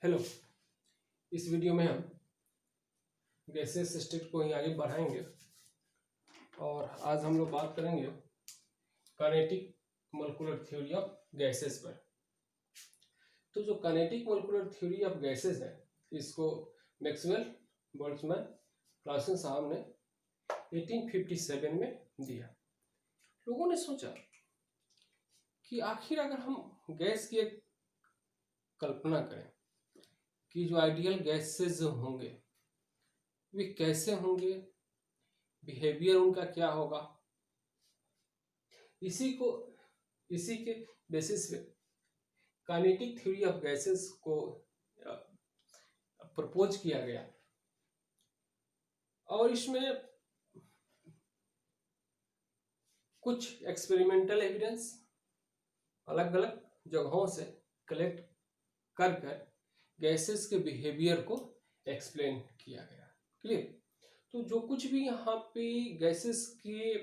Hello. इस video में हम गैसेस स्टेट को ही आगे बढ़ाएंगे और आज हम लोग बात करेंगे kinetic molecular theory of gases पर। तो जो kinetic molecular theory of gases है, इसको मैक्सवेल, बोल्ट्जमैन, क्लासन साहब ने 1857 में दिया। लोगों ने सोचा कि आखिर अगर हम गैस की एक कल्पना करें कि जो आइडियल गैसेस होंगे वे कैसे होंगे, बिहेवियर उनका क्या होगा, इसी के बेसिस पे काइनेटिक थ्योरी ऑफ गैसेस को प्रपोज किया गया। और इसमें कुछ एक्सपेरिमेंटल एविडेंस अलग अलग जगहों से कलेक्ट कर गैसेस के बिहेवियर को एक्सप्लेन किया गया। क्लियर? तो जो कुछ भी यहाँ पे गैसेस के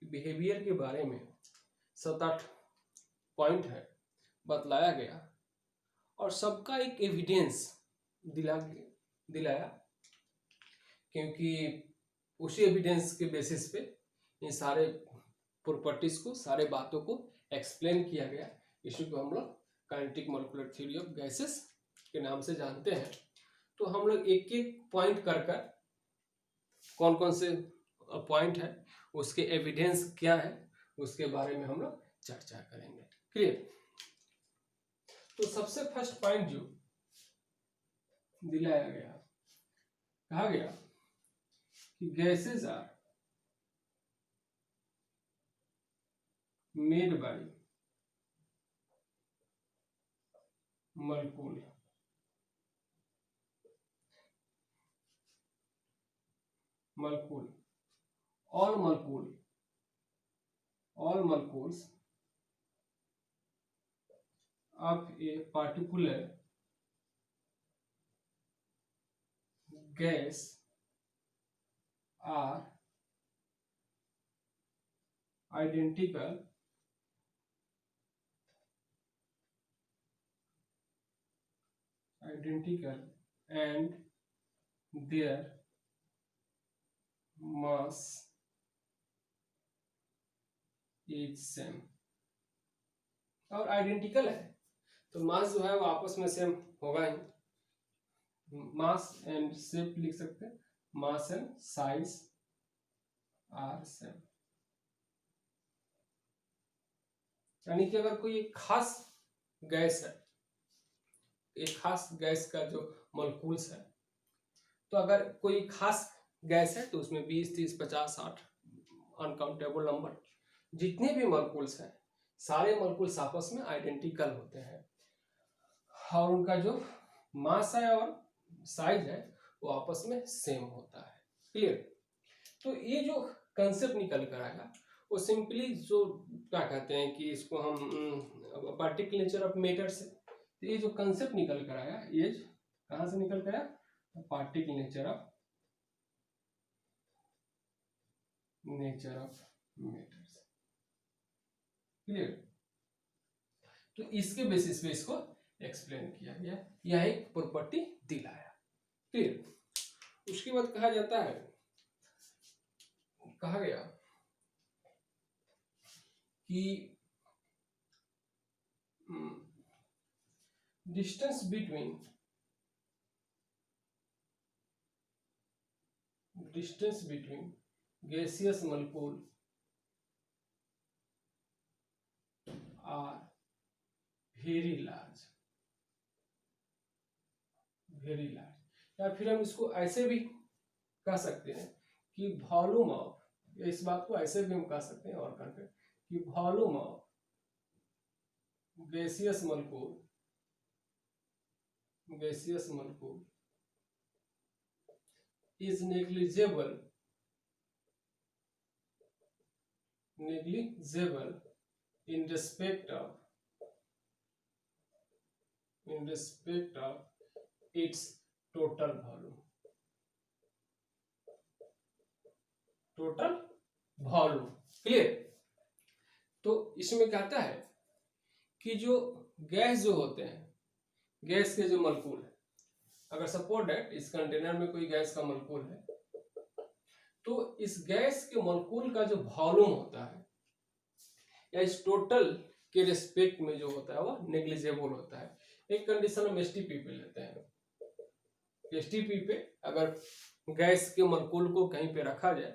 बिहेवियर के बारे में 7-8 पॉइंट है बतलाया गया और सबका एक एविडेंस दिलाया, क्योंकि उसी एविडेंस के बेसिस पे इन सारे प्रॉपर्टीज को, सारे बातों को एक्सप्लेन किया गया। इसी को हम लोग kinetic molecular theory of gases के नाम से जानते हैं। तो हम लोग एक एक पॉइंट कर कौन कौन से पॉइंट है, उसके एविडेंस क्या है, उसके बारे में हम लोग चर्चा करेंगे। क्लियर? तो सबसे फर्स्ट पॉइंट जो दिलाया गया, कहा गया कि gases are made by molecule all molecules of a particular gas are identical and their mass is same। और आइडेंटिकल है तो मास जो है वो आपस में सेम होगा ही। मास एंड शेप लिख सकते हैं, mass and size are same. यानी कि अगर कोई एक खास गैस है, एक खास गैस का जो मॉलिक्यूल्स है, तो अगर कोई खास गैस है तो उसमें 20, 30, 50, 60 अनकाउंटेबल नंबर जितने भी मॉलिक्यूल्स हैं, सारे मॉलिक्यूल्स आपस में आइडेंटिकल होते हैं और उनका जो मास है और साइज है वो आपस में सेम होता है। क्लियर? तो ये जो कंसेप्ट निकल कर आएगा वो सिंपली जो क्या कहते हैं कि इसको हम पार्टिकल नेचर ऑफ मैटर से, तो ये जो कंसेप्ट निकल कर आया, ये कहां से निकल कर आया? पार्टिकल नेचर ऑफ मैटर से। क्लियर? तो इसके बेसिस पे इसको एक्सप्लेन किया गया, यह एक प्रॉपर्टी दिलाया। क्लियर? उसके बाद कहा जाता है, कहा गया कि distance between gaseous molecule are very large। या फिर हम इसको ऐसे भी कह सकते हैं कि वॉल्यूम ऑफ, इस बात को ऐसे भी हम कह सकते हैं और करके कि volume of gaseous molecule is negligible in respect of its total volume। Clear? तो इसमें कहता है कि जो गैस जो होते हैं, गैस के जो मॉलिक्यूल है, अगर सपोज दैट इस कंटेनर में कोई गैस का मॉलिक्यूल है, तो इस गैस के मॉलिक्यूल का जो वॉल्यूम होता है या इस टोटल के रिस्पेक्ट में जो होता है वो नेग्लिजिबल होता है। एक कंडीशन हम एसटीपी पे लेते हैं। एसटीपी पे अगर गैस के मॉलिक्यूल को कहीं पे रखा जाए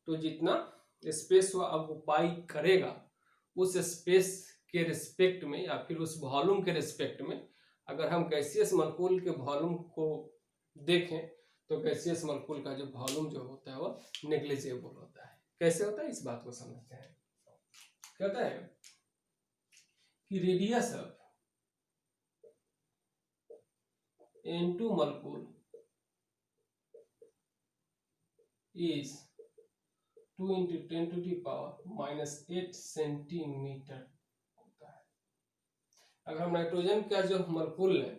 तो जितना स्पेस वो ऑक्युपाई करेगा उस स्पेस के रिस्पेक्ट में या फिर उस वॉल्यूम के रिस्पेक्ट में अगर हम गैसियस मॉलिक्यूल के वॉल्यूम को देखें तो गैसियस मॉलिक्यूल का जो वॉल्यूम जो होता है वो नेग्लिजिबल होता है। कैसे होता है इस बात को समझते हैं। कहता है कि radius of N2 molecule is 2 into 10 to the power -8 centimetre होता है। अगर हम नाइट्रोजन का जो मॉलिक्यूल है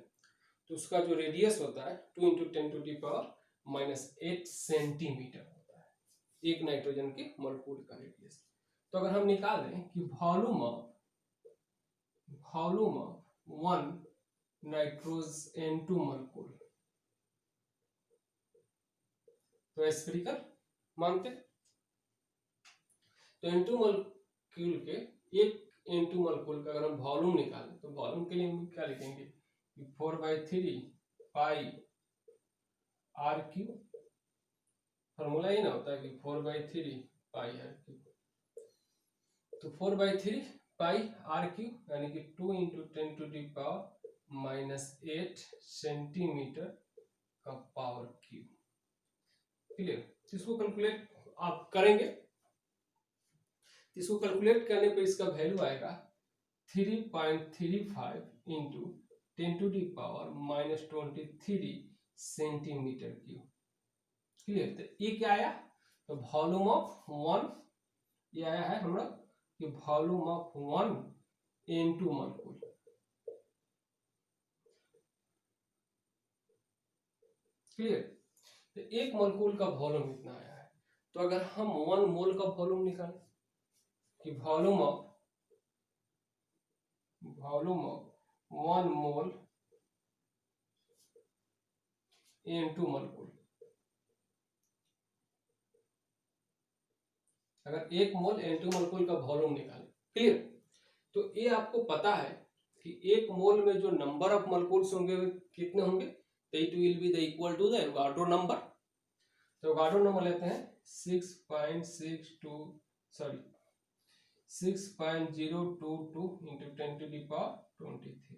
तो उसका जो रेडियस होता है 2 into 10 to the power -8 centimetre होता है एक नाइट्रोजन के मॉलिक्यूल का रेडियस। तो अगर हम निकाल दें कि volume of 1 nitrogen N2 molecule तो स्फेरिकल मानते हैं। तो N2 मॉलिक्यूल के एक N2 मॉलिक्यूल का अगर हम वॉल्यूम निकालें तो वॉल्यूम के लिए हम क्या लिखेंगे 4/3 पाई आर क्यू। फॉर्मूला ही ना होता है कि 4/3 पाई आर क्यू। तो 4/3 पाई आर क्यू यानी कि 2 into 10 to the power -8 centimetre का पावर क्यूब। क्लियर। इसको कैलकुलेट आप करेंगे, इसको कैलकुलेट करने पे इसका वैल्यू आएगा 3.35 into 10 to the power -23 centimetre cube. Clear. तो ये क्या आया तो वॉल्यूम ऑफ 1 ये आया है हम लोग कि volume of 1 N2 molecule. Clear. तो एक मॉलिक्यूल का वॉल्यूम इतना आया है। तो अगर हम 1 मोल का वॉल्यूम निकालें कि volume of 1 mole N2 molecule, अगर 1 मोल N2 मॉलिक्यूल का वॉल्यूम निकालें। क्लियर। तो ये आपको पता है कि 1 मोल में जो नंबर ऑफ मॉलिक्यूल्स होंगे कितने होंगे, तो it will be the equal to the Avogadro number. तो एवोगाड्रो नंबर लेते हैं 6.022 into 10 to the power 23।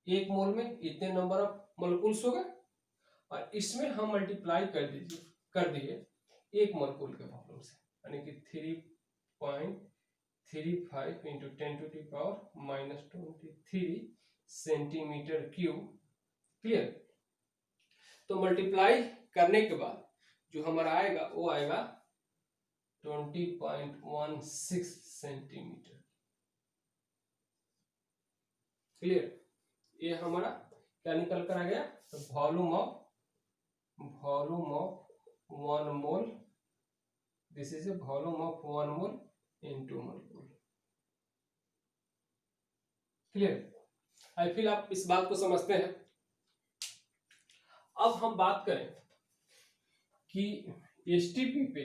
एक मोल में इतने नंबर ऑफ मॉलिक्यूल्स हो गए और इसमें हम मल्टीप्लाई कर दिए एक मॉलिक्यूल के वॉल्यूम से यानी कि 3.35 into 10 to the power -23 centimetre cube. Clear. तो मल्टीप्लाई करने के बाद जो हमारा आएगा वो आएगा 20.16 सेंटीमीटर। क्लियर। ये हमारा क्या निकल कर आ गया तो volume of 1 mole, this is a volume of 1 mole N2 molecule. Clear. I feel आप इस बात को समझते हैं। अब हम बात करें कि एसटीपी पे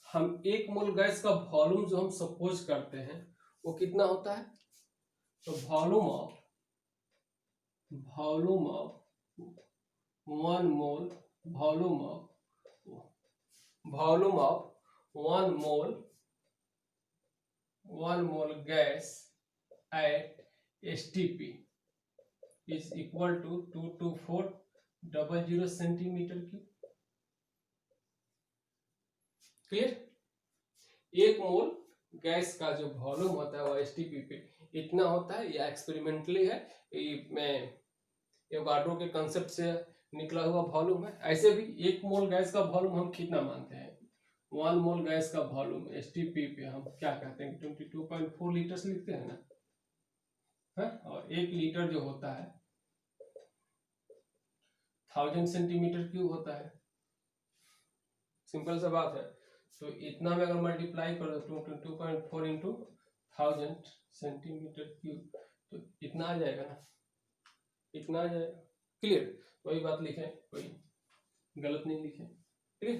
हम 1 मोल गैस का वॉल्यूम जो हम सपोज करते हैं वो कितना होता है। तो volume of 1 mole one mole gas at STP is equal to 22400 centimetre cube. Clear. 1 mole gas का जो वॉल्यूम होता है वो एसटीपी पे इतना होता है। यह एक्सपेरिमेंटली है, मैं एवोगाड्रो के कंसेप्ट से निकला हुआ वॉल्यूम है। ऐसे भी 1 मोल गैस का वॉल्यूम हम कितना मानते हैं 1 मोल गैस का वॉल्यूम एसटीपी पे हम क्या कहते हैं 22.4 लीटर्स लिखते हैं ना है? और 1 लीटर जो होता है 1000 सेंटीमीटर क्यूब होता है। सिंपल सा बात है। तो इतना में अगर मल्टीप्लाई कर दो 22.4 into 1000 सेंटीमीटर क्यूब तो इतना आ जाएगा ना इतना आ जाएगा। क्लियर, वही बात लिखे, कोई गलत नहीं लिखे। क्लियर,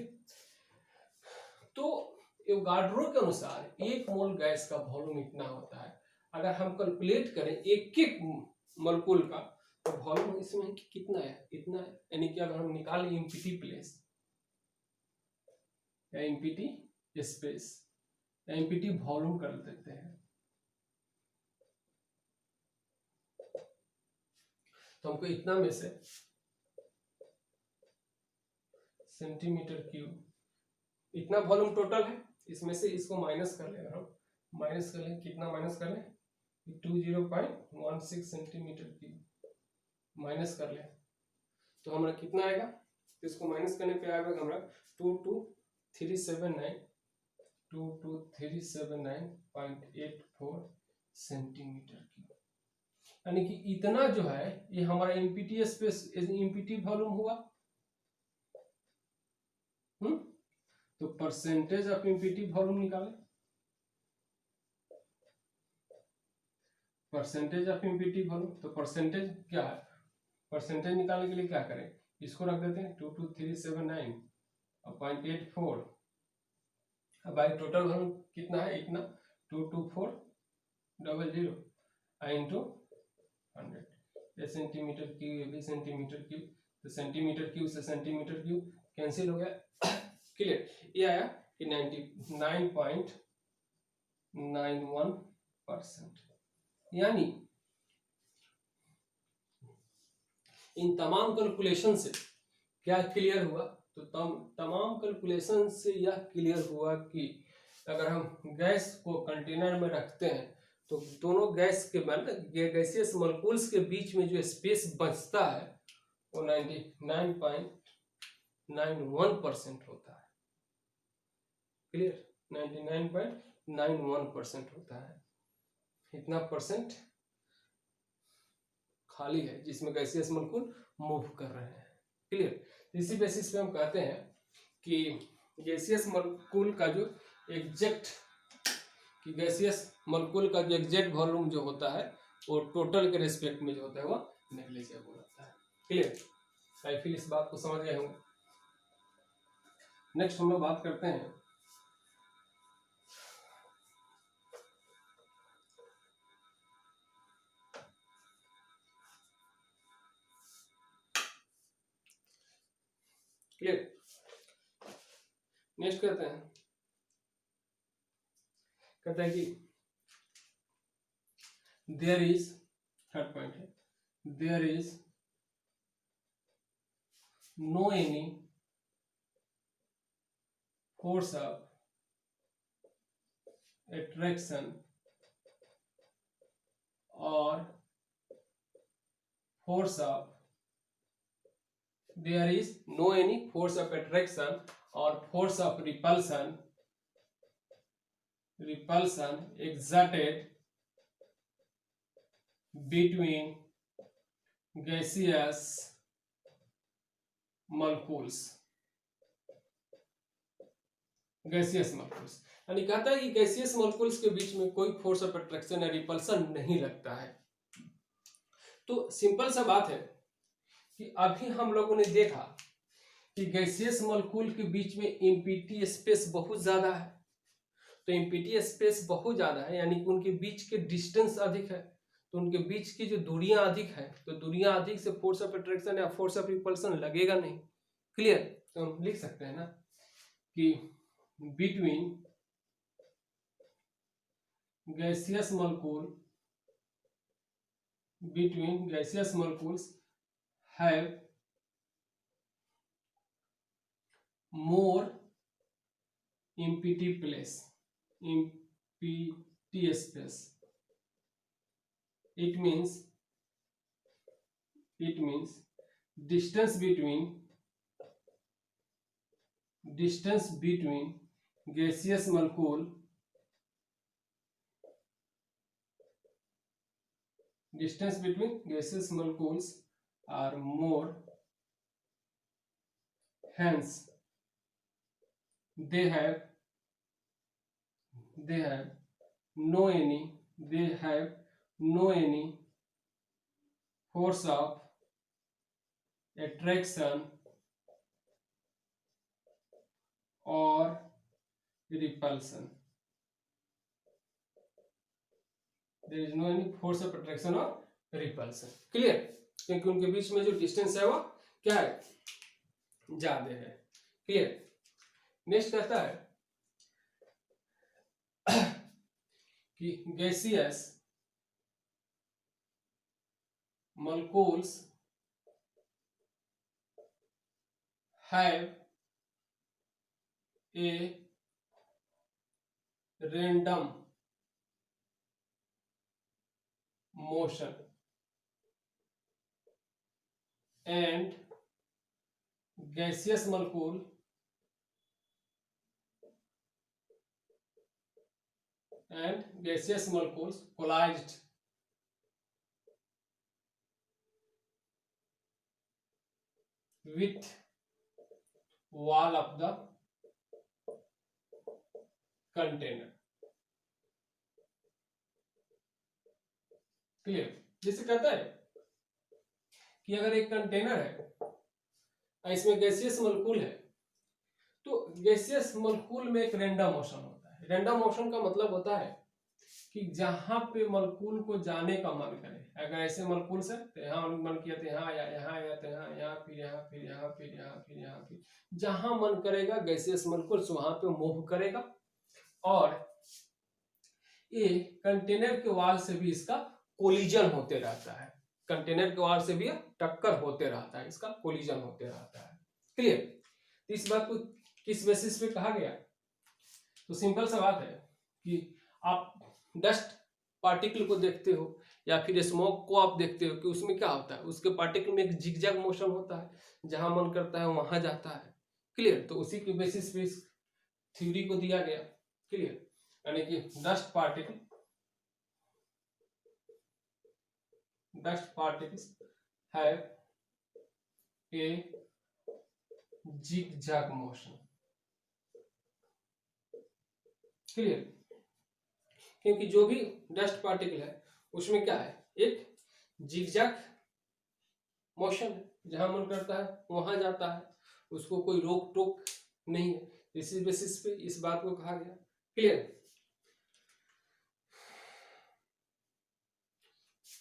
तो एवोगाड्रो के अनुसार 1 मोल गैस का वॉल्यूम इतना होता है। अगर हम कैलकुलेट करें एक एक मॉलिक्यूल का, तो वॉल्यूम इसमें कितना है, इतना है। यानी कि अगर हम निकालें एम्प्टी प्लेस या एम्प्टी स्पेस या एम्प्टी वॉल्यूम कर देते हैं, तो हमको इतना में से सेंटीमीटर क्यूब, इतना वॉल्यूम टोटल है। इसमें से इसको माइनस कर लें, हम माइनस कर लें, कितना माइनस कर लें, 20.16 सेंटीमीटर क्यूब माइनस कर लें, तो हमारा कितना आएगा, इसको माइनस करने पे आएगा हमारा 22,379.84 सेंटीमीटर क्यूब। यानी कि इतना जो है ये हमारा एम्प्टी स्पेस, एम्प्टी वॉल्यूम हुआ। तो परसेंटेज ऑफ एम्प्टी वॉल्यूम निकालें, परसेंटेज ऑफ एम्प्टी वॉल्यूम। तो परसेंटेज क्या है, परसेंटेज निकालने के लिए क्या करें, इसको रख देते हैं 22,379.84, अब भाई टोटल वॉल्यूम कितना है, इतना 22400 इंटू 100, ये सेंटीमीटर क्यूब, ये भी सेंटीमीटर क्यूब, तो सेंटीमीटर क्यूब से सेंटीमीटर क्यूब कैंसिल हो गया। क्लियर, ये आया कि 99.91%। यानी इन तमाम कैलकुलेशन से क्या क्लियर हुआ, तो तमाम कैलकुलेशन से यह क्लियर हुआ कि अगर हम गैस को कंटेनर में रखते हैं, तो दोनों गैस के गैसियस मॉलिक्यूल्स के बीच में जो स्पेस बचता है वो 99.91% होता है। क्लियर, 99.91% होता है। इतना परसेंट खाली है जिसमें गैसियस मॉलिक्यूल मूव कर रहे हैं। क्लियर, इसी बेसिस पे हम कहते हैं कि गैसियस मॉलिक्यूल का जो एग्जैक्ट, कि गैसियस मॉलिक्यूल का जो एग्जैक्ट वॉल्यूम जो होता है वो टोटल के रेस्पेक्ट में जो होता है वो नेग्लिजिबल होता है। क्लियर, आई फील इस बात को समझ गए होंगे। नेक्स्ट हम लोग बात करते हैं क्लियर, नेक्स्ट कहते हैं कि देयर इज, थर्ड पॉइंट है, there is no any force of attraction or force of, there is no any force of attraction or force of repulsion exerted between gaseous molecules, gaseous molecules. यानी कहता है कि gaseous molecules के बीच में कोई force of attraction या repulsion नहीं लगता है। तो सिंपल सा बात है कि अभी हम लोगों ने देखा कि गैसियस मॉलिक्यूल के बीच में एम्प्टी स्पेस बहुत ज्यादा है। तो एम्प्टी स्पेस बहुत ज्यादा है यानी कि उनके बीच के डिस्टेंस अधिक है, तो उनके बीच की जो दूरियां अधिक है, तो दूरियां अधिक से फोर्स ऑफ अट्रैक्शन या फोर्स ऑफ रिपल्सन लगेगा नहीं। क्लियर, तो हम लिख सकते हैं ना कि between gaseous molecules have more empty space. It means distance between gaseous molecule, distance between gaseous molecules are more, hence they have no any force of attraction or repulsion. There is no any force of attraction or repulsion. Clear? क्योंकि उनके बीच में जो distance है वो क्या है, ज्यादा है. क्लियर? नेक्स्ट कहता है कि gaseous molecules have a random motion and gaseous molecule collided with wall of the container. Clear? जैसे कहता है कि अगर एक कंटेनर है और इसमें गैसियस मॉलिक्यूल है, तो गैसियस मॉलिक्यूल में एक रैंडम मोशन होता है. रैंडम मोशन का मतलब होता है कि जहां पे मॉलिक्यूल को जाने का मन करे, अगर ऐसे मॉलिक्यूल से तो यहाँ मन किया तो यहाँ या यहाँ या तो यहाँ, यहाँ फिर यहाँ फिर यहाँ फिर यहाँ फिर यहाँ फिर जहां मन करेगा गैसियस मॉलिक्यूल वहां पे मूव करेगा. और ये कंटेनर के वॉल से भी इसका कोलिजन होते रहता है. कंटेनर के वॉल से भी टक्कर होते रहता है, इसका कोलिजन होते रहता है. क्लियर? इस बात को किस बेसिस पे कहा गया? तो सिंपल सा बात है कि आप डस्ट पार्टिकल को देखते हो या फिर स्मोक को आप देखते हो कि उसमें क्या होता है, उसके पार्टिकल में एक जिगजैग मोशन होता है, जहां मन करता है वहां जाता है. क्लियर? तो उसी के बेसिस पे इस थ्योरी को दिया गया. क्लियर? यानी कि dust particles have a zigzag motion. Clear? क्योंकि जो भी डस्ट पार्टिकल है उसमें क्या है, एक जिगजैग मोशन है, जहां मन करता है वहां जाता है, उसको कोई रोक टोक नहीं है. इसी बेसिस पे इस बात को कहा गया. क्लियर?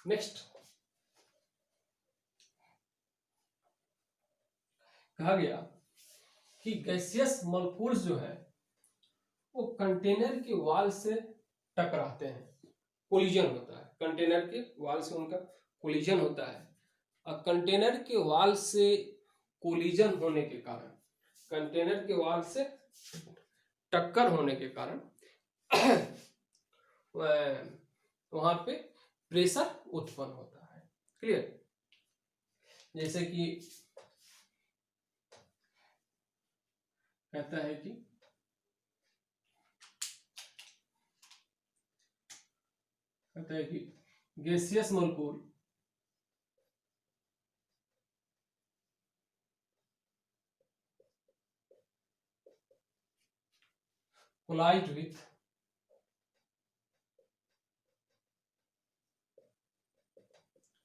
नेक्स्ट कहा गया कि गैसियस मॉलिक्यूल्स जो है वो कंटेनर के वॉल से टकराते हैं, कोलिजन होता है. कंटेनर के वॉल से उनका कोलिजन होता है. और कंटेनर के वॉल से कोलिजन होने के कारण, कंटेनर के वॉल से टक्कर होने के कारण वहां पे प्रेशर उत्पन्न होता है. क्लियर? जैसे कि कहता है कि gaseous molecule collide with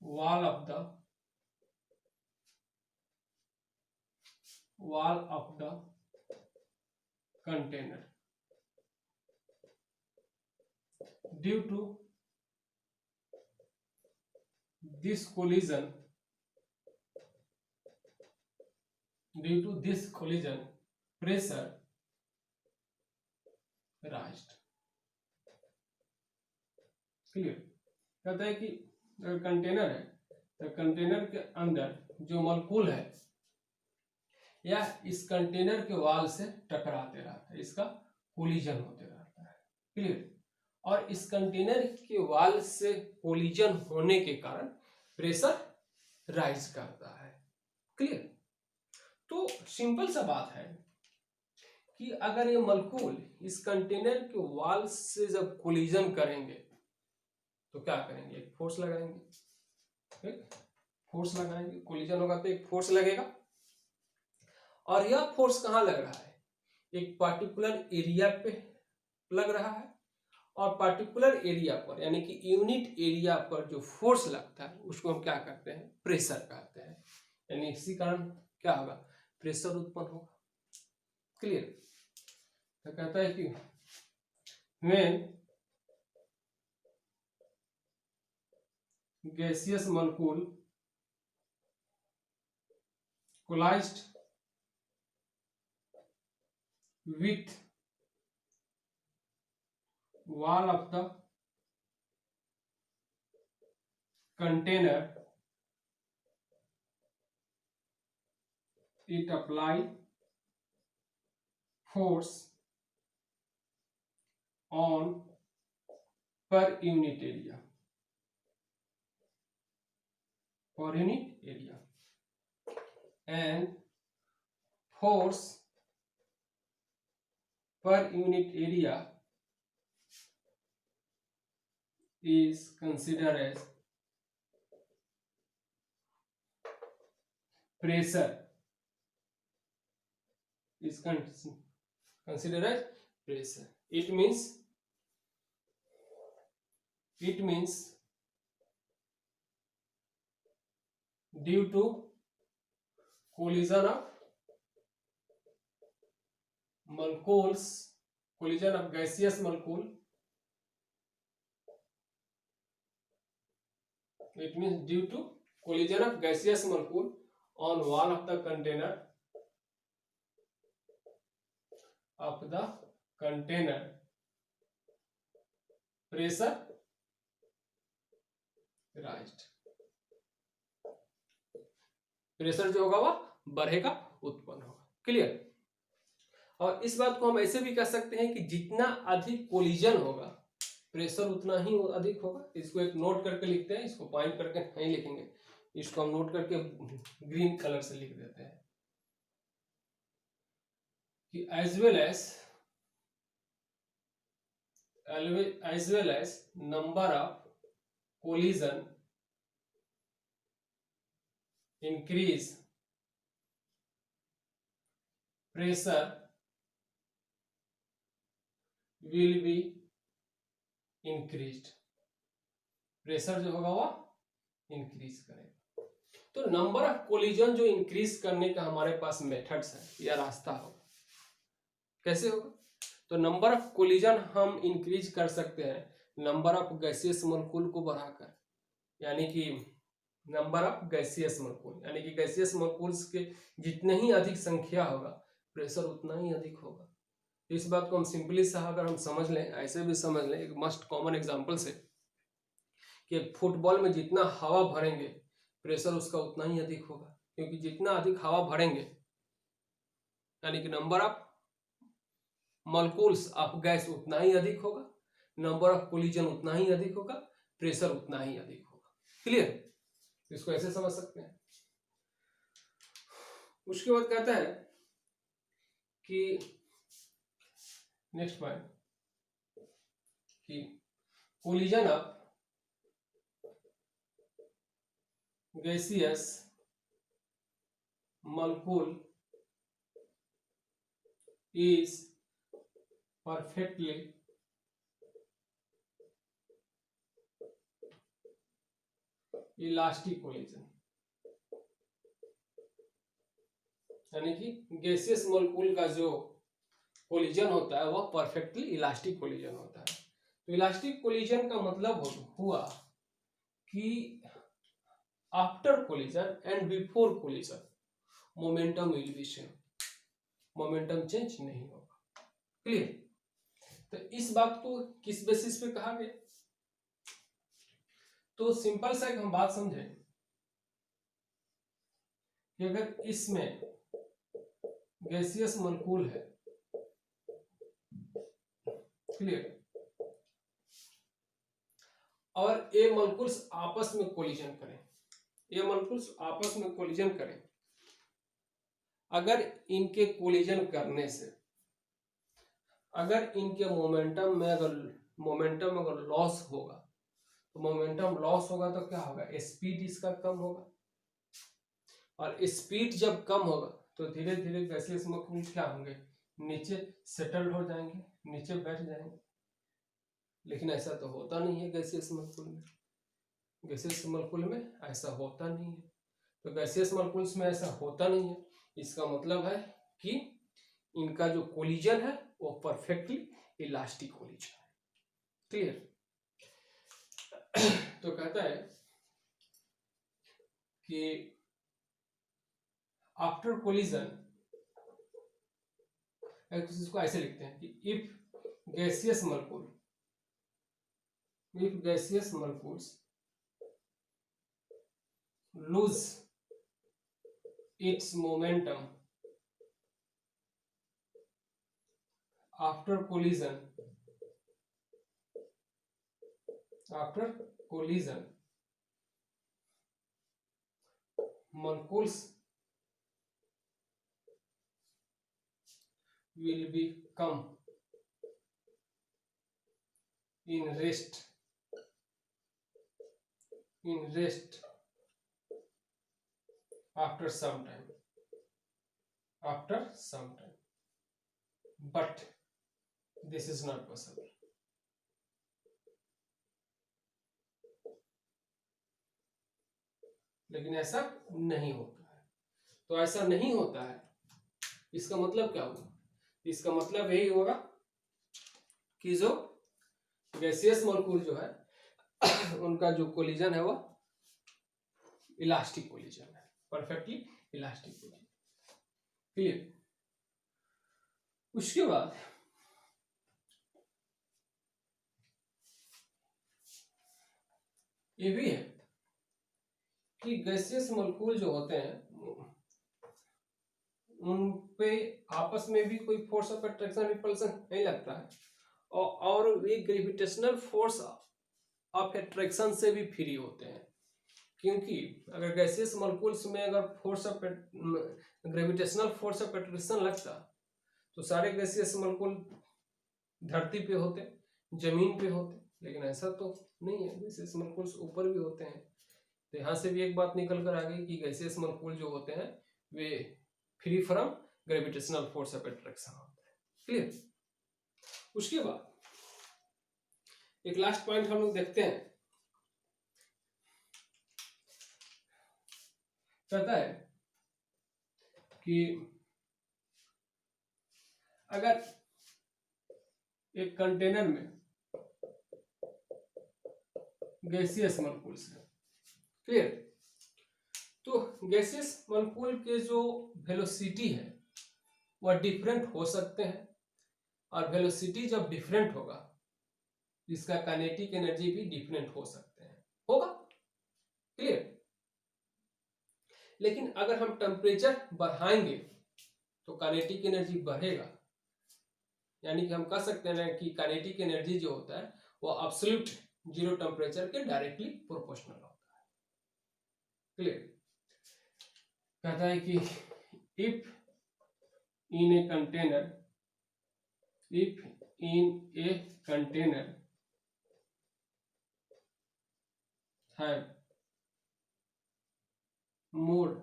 wall of the container. Due to this collision, pressure raised. Clear? कहता है कि अगर कंटेनर है तो कंटेनर के अंदर जो मॉलिक्यूल है या इस कंटेनर के वॉल से टकराते रहता है, इसका कोलिजन होते रहता है. क्लियर? और इस कंटेनर के वॉल से कोलिजन होने के कारण प्रेशर राइज करता है. क्लियर? तो सिंपल सा बात है कि अगर ये मॉलिक्यूल इस कंटेनर के वॉल से जब कोलिजन करेंगे तो क्या करेंगे, एक फोर्स लगाएंगे. कोलिजन होगा तो एक फोर्स लगेगा. और यह फोर्स कहाँ लग रहा है, एक पार्टिकुलर एरिया पे लग रहा है. और पार्टिकुलर एरिया पर यानी कि यूनिट एरिया पर जो फोर्स लगता है उसको हम क्या कहते हैं, प्रेशर कहते हैं. यानी इसी कारण क्या होगा, प्रेशर उत्पन्न होगा। क्लियर। तो कहता है कि when gaseous molecule collided with wall of the container, it apply force on per unit area, and force per unit area is considered as pressure, is considered as pressure. It means due to collision of molecules, collision of gaseous molecule, it means due to collision of gaseous molecule on wall of the container, pressure rise, pressure जो होगा वह बढ़ेगा, उत्पन्न होगा। Clear. और इस बात को हम ऐसे भी कह सकते हैं कि जितना अधिक कोलिजन होगा प्रेशर उतना ही अधिक होगा। इसको एक नोट करके लिखते हैं, इसको पॉइंट करके नहीं लिखेंगे, इसको हम नोट करके ग्रीन कलर से लिख देते हैं कि as well as number of collision increase, pressure will be increased, pressure जो होगा वह इंक्रीज करेगा। तो नंबर ऑफ कोलिजन जो इंक्रीज करने का हमारे पास मेथड्स है या रास्ता होगा, कैसे होगा? तो नंबर ऑफ कोलिजन हम इंक्रीज कर सकते हैं नंबर ऑफ गैसियस मॉलिक्यूल को बढ़ाकर, यानी कि नंबर ऑफ गैसियस मॉलिक्यूल, यानी कि गैसियस मॉलिक्यूल्स के जितने ही अधिक संख्या होगा प्रेशर उतना ही अधिक होगा। इस बात को हम सिंपली सा अगर हम समझ लें, ऐसे भी समझ लें एक मस्ट कॉमन एग्जांपल से कि फुटबॉल में जितना हवा भरेंगे प्रेशर उसका उतना ही अधिक होगा, क्योंकि जितना अधिक हवा भरेंगे यानी कि number of molecules of gas उतना ही अधिक होगा, नंबर ऑफ कोलिजन उतना ही अधिक होगा, प्रेशर उतना ही अधिक होगा। क्लियर। इसको ऐसे समझ सकते हैं। उसके बाद कहता है कि नेक्स्ट पॉइंट कि collision of gaseous molecule is perfectly elastic collision, यानी कि गैसियस मॉलिक्यूल का जो कोलिजन होता है वह परफेक्टली इलास्टिक कोलिजन होता है। तो इलास्टिक कोलिजन का मतलब हुआ कि after collision and before collision momentum will be same, momentum change नहीं होगा। क्लियर। तो इस बात को किस बेसिस पे कहा गया? तो सिंपल सा एक हम बात समझें कि अगर इसमें गैसियस मॉलिक्यूल है, क्लियर, और ये मॉलिक्यूल्स आपस में कोलिजन करें, ये मॉलिक्यूल्स आपस में कोलिजन करें, अगर इनके कोलिजन करने से अगर इनके मोमेंटम में अगर लॉस होगा, तो मोमेंटम लॉस होगा तो क्या होगा? स्पीड इसका कम होगा, और स्पीड जब कम होगा तो धीरे धीरे गैसियस मॉलिक्यूल क्या होंगे? नीचे सेटल्ड हो जाएंगे, नीचे बैठ जाएंगे। लेकिन ऐसा तो होता नहीं है गैसियस मॉलिक्यूल में, गैसियस मॉलिक्यूल में ऐसा होता नहीं है। तो गैसियस मॉलिक्यूल्स में ऐसा होता नहीं है। इसका मतलब है कि इनका जो कोलिजन है वो परफेक्टली इलास्टिक कोलिजन है। क्लियर? तो कहता है कि आफ्टर कोलिजन, इसको ऐसे लिखते हैं कि if gaseous molecules lose its momentum after collision molecules will become in rest after some time, but this is not possible. लेकिन ऐसा नहीं होता है। तो ऐसा नहीं होता है, इसका मतलब क्या होगा? इसका मतलब यही होगा कि जो गैसियस मॉलिक्यूल जो है उनका जो कोलिजन है वो इलास्टिक कोलिजन है, परफेक्टली इलास्टिक कोलिजन। क्लियर? उसके बाद ये भी है कि गैसियस मॉलिक्यूल जो होते हैं उन पे आपस में भी कोई फोर्स ऑफ अट्रैक्शन रिपल्सन नहीं लगता है, और ये ग्रेविटेशनल फोर्स ऑफ अट्रैक्शन से भी फ्री होते हैं। क्योंकि अगर गैसियस मॉलिक्यूल्स में अगर ग्रेविटेशनल फोर्स ऑफ अट्रैक्शन लगता तो सारे गैसियस मॉलिक्यूल धरती पे होते, जमीन पे होते, लेकिन ऐसा तो नहीं है। गैसियस मॉलिक्यूल्स ऊपर भी होते हैं। तो यहाँ से भी एक बात निकल कर आ गई कि गैसियस मॉलिक्यूल जो होते हैं वे free from gravitational force of attraction होते हैं। क्लियर? उसके बाद एक लास्ट पॉइंट हम लोग देखते हैं। कहता है कि अगर एक कंटेनर में गैसियस मॉलिक्यूल्स है, क्लियर, तो गैसियस मॉलिक्यूल के जो वेलोसिटी है वह डिफरेंट हो सकते हैं, और वेलोसिटी जब डिफरेंट होगा इसका काइनेटिक एनर्जी भी डिफरेंट हो सकते हैं, होगा। क्लियर? लेकिन अगर हम टेम्परेचर बढ़ाएंगे तो काइनेटिक एनर्जी बढ़ेगा, यानी कि हम कह सकते हैं कि काइनेटिक एनर्जी जो होता है वो एब्सोल्यूट जीरो टेम्परेचर के डायरेक्टली प्रोपोर्शनल होता है। क्लियर? कहता है कि if in a container have more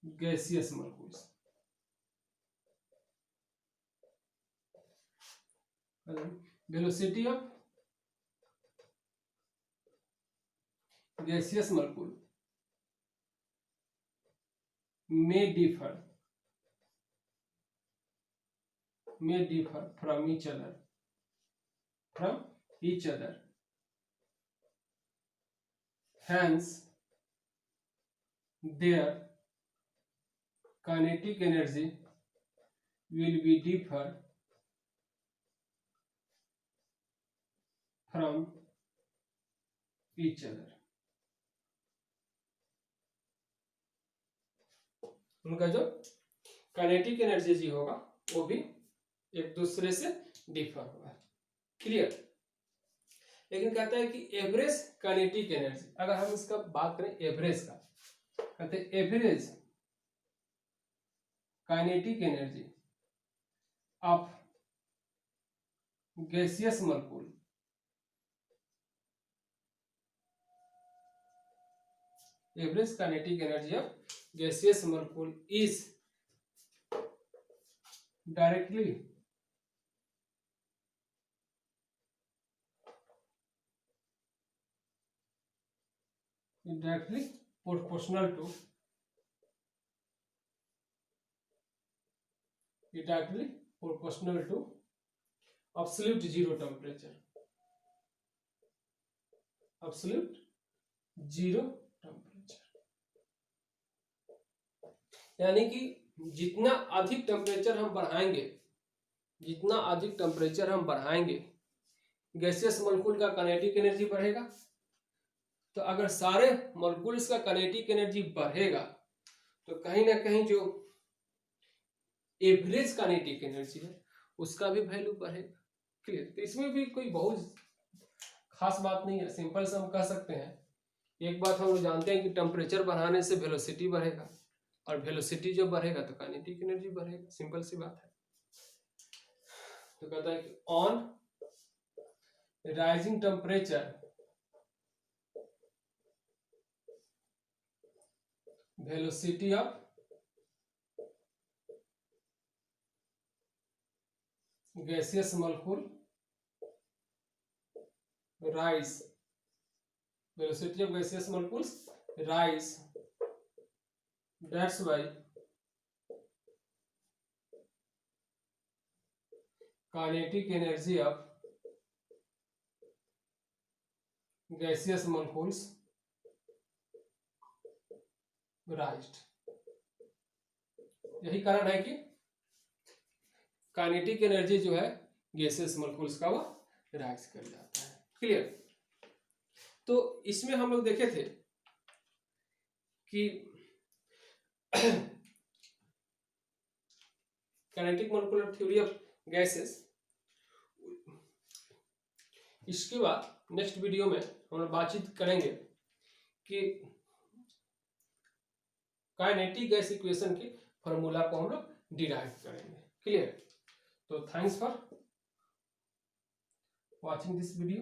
gaseous molecules, velocity of gaseous molecule may differ from each other, hence their kinetic energy will be differ from each other. उनका जो kinetic energy जी होगा वो भी एक दूसरे से डिफर होगा। क्लियर? लेकिन कहता है कि एवरेज काइनेटिक एनर्जी, अगर हम इसका बात करें एवरेज का, कहते हैं average kinetic energy of gaseous molecule average kinetic energy of gaseous molecule is directly directly proportional to absolute zero temperature, absolute zero temperature। यानी कि जितना अधिक टेम्परेचर हम बढ़ाएंगे, जितना अधिक टेम्परेचर हम बढ़ाएंगे गैसियस मॉलिक्यूल का काइनेटिक एनर्जी बढ़ेगा। तो अगर सारे मॉलिक्यूल्स का काइनेटिक एनर्जी बढ़ेगा तो कहीं ना कहीं जो एवरेज काइनेटिक एनर्जी है उसका भी वैल्यू बढ़ेगा। क्लियर? तो इसमें भी कोई बहुत खास बात नहीं है, सिंपल से हम कह सकते हैं। एक बात हम लोग जानते हैं कि टेम्परेचर बढ़ाने से वेलोसिटी बढ़ेगा, और वेलोसिटी जब बढ़ेगा तो काइनेटिक एनर्जी बढ़ेगा, सिंपल सी बात है। तो कहता है कि on rising temperature velocity of gaseous molecule rise, velocity of gaseous molecules rise, that's why kinetic energy of gaseous molecules raised। यही कारण है कि काइनेटिक एनर्जी जो है गैसेस मॉलिक्यूल्स का वो राइज कर जाता है। क्लियर? तो इसमें हम लोग देखे थे कि kinetic molecular theory of gases. इसके बाद नेक्स्ट वीडियो में हम लोग बातचीत करेंगे कि काइनेटिक गैस इक्वेशन की फॉर्मूला को हम लोग डिराइव करेंगे। क्लियर? तो thanks for watching this video।